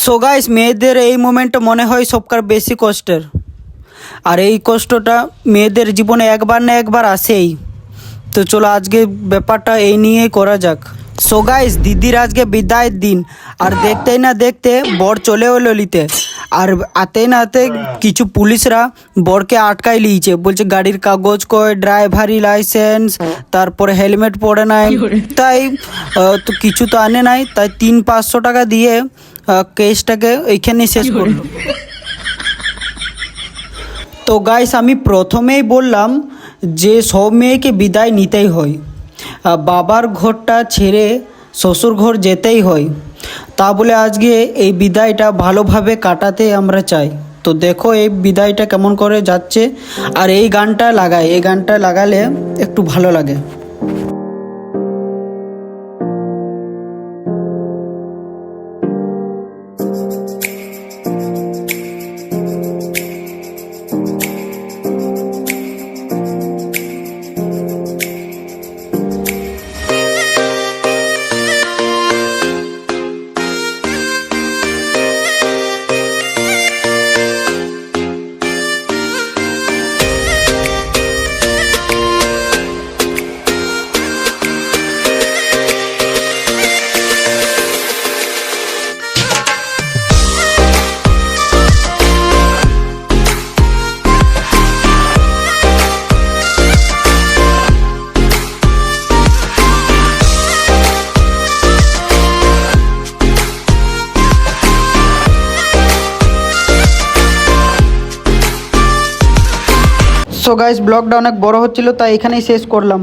So guys, মেয়েদের এই মোমেন্টটা মনে হয় সবকার বেশি কষ্টের। আর এই কষ্টটা মেয়েদের জীবনে একবার না একবার আসেই। তো চলো আজকে ব্যাপারটা এই নিয়েই করা যাক। সো গাইস, দিদির আজকে বিদায়ের দিন। আর দেখতেই না দেখতে বর চলে এলো নিতে। আর আতে না আতে কিছু পুলিশরা বরকে আটকাই লিয়েছে, বলছে গাড়ির কাগজ কই, ড্রাইভারি লাইসেন্স, তারপরে হেলমেট পরে নাই। তাই তো কিছু তো আনে নাই, তাই 300-500 টাকা দিয়ে কেসটাকে এইখানেই শেষ করলো। তো গাইস, আমি প্রথমেই বললাম যে সব মেয়েকে বিদায় নিতেই হয়, বাবার ঘরটা ছেড়ে শ্বশুর ঘর যেতেই হয়। তা বলে আজকে এই বিদায়টা ভালোভাবে কাটাতে আমরা চাই। তো দেখো এই বিদায়টা কেমন করে যাচ্ছে। আর এই গানটা লাগালে একটু ভালো লাগে। সো গাইস, ব্লগটা অনেক বড় হচ্ছিল, তাই এখানেই শেষ করলাম।